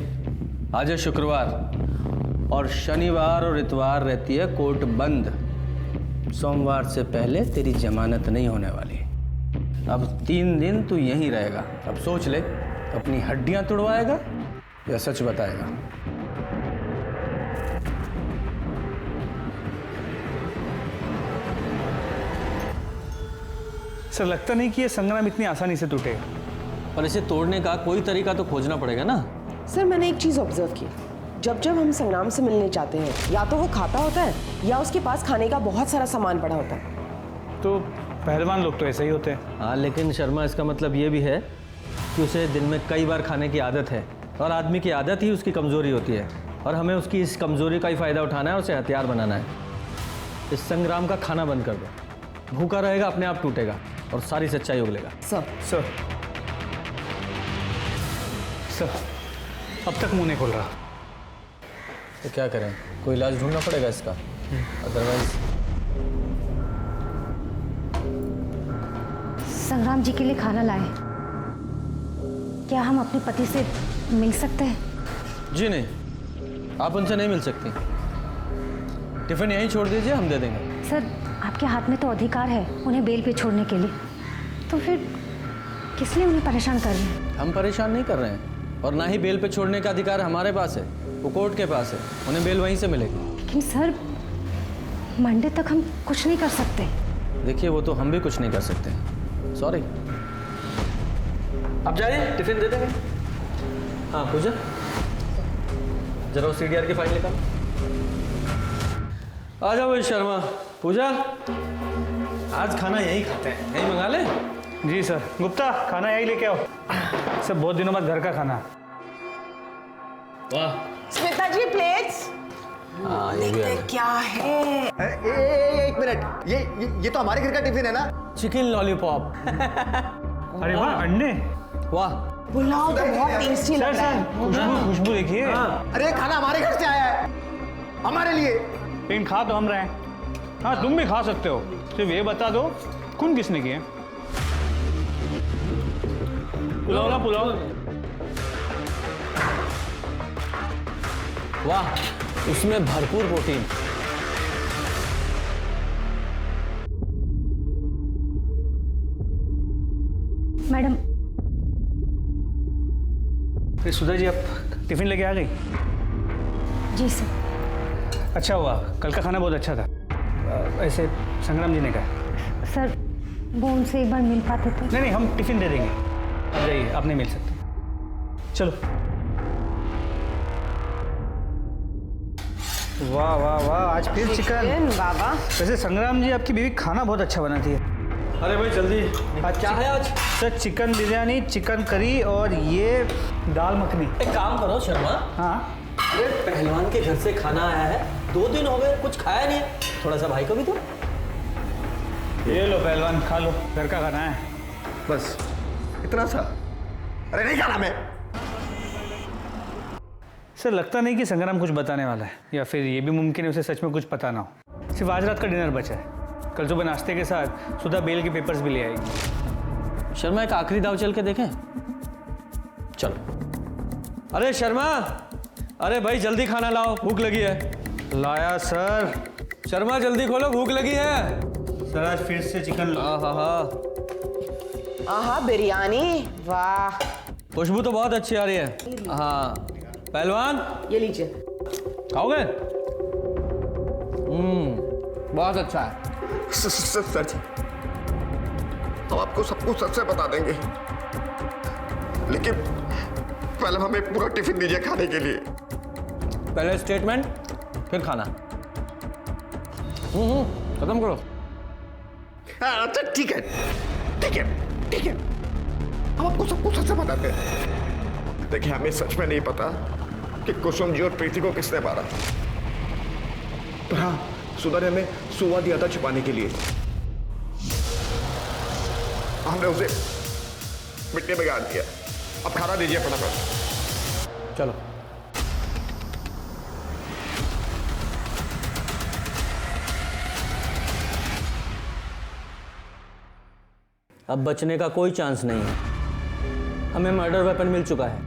आज है शुक्रवार और शनिवार और इतवार रहती है कोर्ट बंद। सोमवार से पहले तेरी जमानत नहीं होने वाली। अब 3 दिन तू यहीं रहेगा। अब सोच ले, अपनी हड्डियां तुड़वाएगा या सच बताएगा? सर, लगता नहीं कि ये संग्राम इतनी आसानी से टूटेगा। पर इसे तोड़ने का कोई तरीका तो खोजना पड़ेगा ना। सर, मैंने एक चीज ऑब्जर्व की, जब जब हम संग्राम से मिलने जाते हैं, या तो वो खाता होता है या उसके पास खाने का बहुत सारा सामान पड़ा होता है। तो पहलवान लोग तो ऐसे ही होते हैं। हाँ, लेकिन शर्मा, इसका मतलब ये भी है कि उसे दिन में कई बार खाने की आदत है, और आदमी की आदत ही उसकी कमजोरी होती है, और हमें उसकी इस कमजोरी का ही फायदा उठाना है, उसे हथियार बनाना है। इस संग्राम का खाना बंद कर दो, भूखा रहेगा, अपने आप टूटेगा और सारी सच्चाई उगलेगा। सर, अब तक मुंह नहीं खोल रहा। तो क्या करें, कोई इलाज ढूंढना पड़ेगा इसका, अदरवाइज। संग्राम जी के लिए खाना लाए। क्या हम अपने पति से मिल सकते हैं? जी नहीं, आप उनसे नहीं मिल सकती। टिफिन यहीं छोड़ दीजिए, हम दे देंगे। सर, आपके हाथ में तो अधिकार है उन्हें बेल पे छोड़ने के लिए, तो फिर किस लिए उन्हें परेशान कर रहे हैं? हम परेशान नहीं कर रहे हैं, और ना ही बेल पे छोड़ने का अधिकार हमारे पास है, वो कोर्ट के पास है। उन्हें बेल वहीं से मिलेगी। लेकिन सर, मंडे तक हम कुछ नहीं कर सकते। देखिए, वो तो हम भी कुछ नहीं कर सकते। सॉरी। आप जाइए, टिफिन दे देंगे। हाँ पूजा, जरा CDR की फाइल निकाल। आ जाओ भाई शर्मा। पूजा, आज खाना यहीं खाते हैं, यहीं मंगा ले। जी सर। गुप्ता, खाना यही लेके आओ। सर, बहुत दिनों बाद घर का खाना। वाह। स्मिता जी प्लेट्स। हाँ, ये भी क्या है? एक मिनट, ये तो हमारे घर का टिफिन है ना? Chicken lollipop. अरे वाह, अंडे। वाह, पुलाव तो बहुत टेस्टी लग रहा है। खुशबू देखिए। अरे खाना हमारे घर से आया है, हमारे लिए। लेकिन खा तो हम रहे हैं। हाँ, तुम भी खा सकते हो, सिर्फ ये बता दो खून किसने किए? पुलाव ना पुलाव। वाह, उसमें भरपूर प्रोटीन। मैडम। फिर सुधा जी, आप टिफिन लेके आ गई? जी सर। अच्छा हुआ, कल का खाना बहुत अच्छा था। ऐसे संग्राम जी ने कहा। सर, वो उनसे एक बार मिल पाते तो? नहीं, हम टिफिन दे देंगे। आप जाइए, आप नहीं मिल सकते। चलो। वाह वाह वाह, आज फिर चिकन। बाबा। वैसे संग्राम जी, आपकी बीवी खाना बहुत अच्छा बनाती है। अरे भाई जल्दी, आज क्या है आज? Sir, chicken biryani, chicken curry और ये दाल मखनी। एक काम करो शर्मा। हाँ। अरे पहलवान के घर से खाना आया है, 2 दिन हो गए कुछ खाया नहीं, थोड़ा सा भाई को भी दो। ये लो पहलवान, खा लो, घर का खाना है। बस इतना सा? अरे नहीं खाना मैं। सर, लगता नहीं कि संग्राम कुछ बताने वाला है, या फिर ये भी मुमकिन है उसे सच में कुछ पता ना हो। सिर्फ आज रात का डिनर बचा है। कल सुबह नाश्ते के साथ सुधा बेल के पेपर्स भी ले आएगी। शर्मा, एक आखिरी दाव चल के देखें? चलो। अरे शर्मा, अरे भाई जल्दी खाना लाओ, भूख लगी है। लाया सर। शर्मा जल्दी खोलो, भूख लगी है। सर, आज फिर से चिकन। आहा, बिरयानी, वाह। खुशबू तो बहुत अच्छी आ रही है। हाँ पहलवान, ये लीजिए। खाओगे? बहुत अच्छा है। सर जी, हम आपको सब कुछ सच से बता देंगे, लेकिन पहले हमें पूरा टिफिन दीजिए खाने के लिए। पहले स्टेटमेंट, फिर खाना। खत्म करो। अच्छा ठीक है, ठीक है, ठीक है, हम आपको सब कुछ सच से बताते हैं। देखिए, हमें सच में नहीं पता कि कुसुम जी और प्रीति को किसने मारा, पर हाँ, सुधा ने हमें सुवा दिया था छुपाने के लिए। हमने उसे मिट्टी में गाड़ दिया। अब खाना दीजिए फटाफट। चलो। अब बचने का कोई चांस नहीं है। हमें मर्डर वेपन मिल चुका है।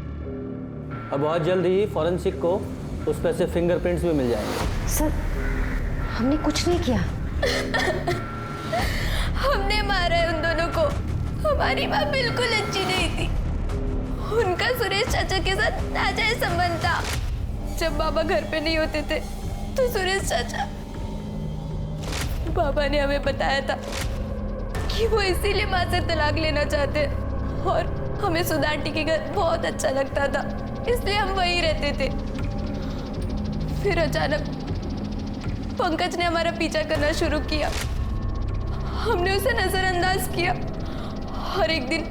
अब बहुत जल्द ही फॉरेंसिक को उस पर से फिंगरप्रिंट्स भी मिल जाएंगे। सर, हमने कुछ नहीं किया। हमने मारा है उन दोनों को। हमारी माँ बिल्कुल अच्छी नहीं थी। उनका सुरेश चाचा के साथ नाजायज संबंध था। जब बाबा घर पे नहीं होते थे तो सुरेश चाचा, बाबा ने हमें बताया था कि वो इसीलिए माँ से तलाक लेना चाहते, और हमें सुधा आंटी के घर बहुत अच्छा लगता था, इसलिए हम वहीं रहते थे। फिर अचानक पंकज ने हमारा पीछा करना शुरू किया। हमने उसे नजरअंदाज किया, और एक दिन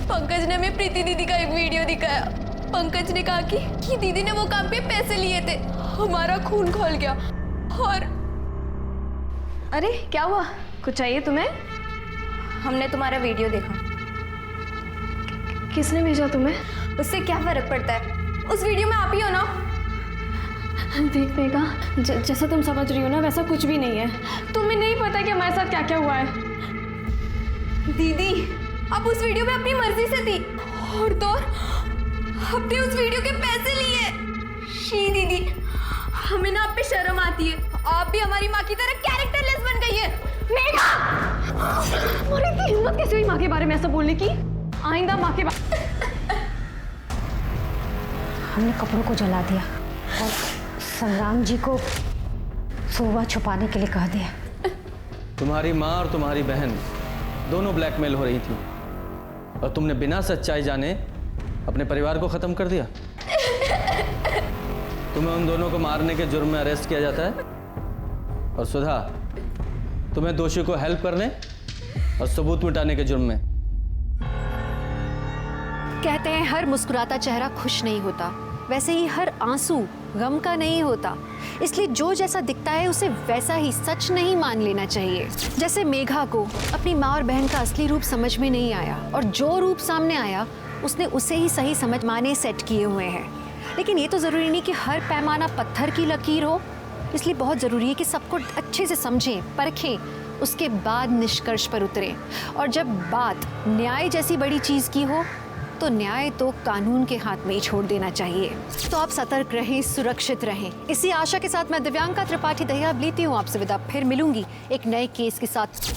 पंकज ने हमें प्रीति दीदी का एक वीडियो दिखाया। पंकज ने कहा कि दीदी ने वो काम पे पैसे लिए थे। हमारा खून खौल गया। और अरे क्या हुआ, कुछ चाहिए तुम्हें? हमने तुम्हारा वीडियो देखा। किसने भेजा तुम्हें? उससे क्या फर्क पड़ता है, उस वीडियो में आप ही हो ना। देख मेघा, जैसा तुम समझ रही हो ना वैसा कुछ भी नहीं है। तुम्हें नहीं पता कि हमारे साथ क्या क्या हुआ है। दीदी, आप उस वीडियो में अपनी मर्जी से थी और तो और आपने उस वीडियो के पैसे लिए। शी दीदी, हमें ना आप पे शर्म आती है। आप भी हमारी माँ की तरह कैरेक्टरलेस बन गई है। मेघा, और इतनी हिम्मत कैसे हुई माँ के बारे में ऐसा बोलने की? आइंदा माँ के बारे। हमने कपड़ों को जला दिया और संग्राम जी को सुबह छुपाने के लिए कह दिया। तुम्हारी माँ और तुम्हारी बहन दोनों ब्लैकमेल हो रही थी और तुमने बिना सच्चाई जाने अपने परिवार को खत्म कर दिया। तुम्हें उन दोनों को मारने के जुर्म में अरेस्ट किया जाता है और सुधा, तुम्हें दोषी को हेल्प करने और सबूत मिटाने के जुर्म में। कहते हैं हर मुस्कुराता चेहरा खुश नहीं होता, वैसे ही हर आंसू गम का नहीं होता। इसलिए जो जैसा दिखता है उसे वैसा ही सच नहीं मान लेना चाहिए। जैसे मेघा को अपनी माँ और बहन का असली रूप समझ में नहीं आया और जो रूप सामने आया उसने उसे ही सही समझ माने सेट किए हुए हैं। लेकिन ये तो ज़रूरी नहीं कि हर पैमाना पत्थर की लकीर हो, इसलिए बहुत ज़रूरी है कि सबको अच्छे से समझें, परखें, उसके बाद निष्कर्ष पर उतरें। और जब बात न्याय जैसी बड़ी चीज़ की हो तो न्याय तो कानून के हाथ में ही छोड़ देना चाहिए। तो आप सतर्क रहें, सुरक्षित रहें। इसी आशा के साथ मैं दिव्यांका त्रिपाठी दहिया लेती हूँ आपसे विदा। फिर मिलूंगी एक नए केस के साथ। जय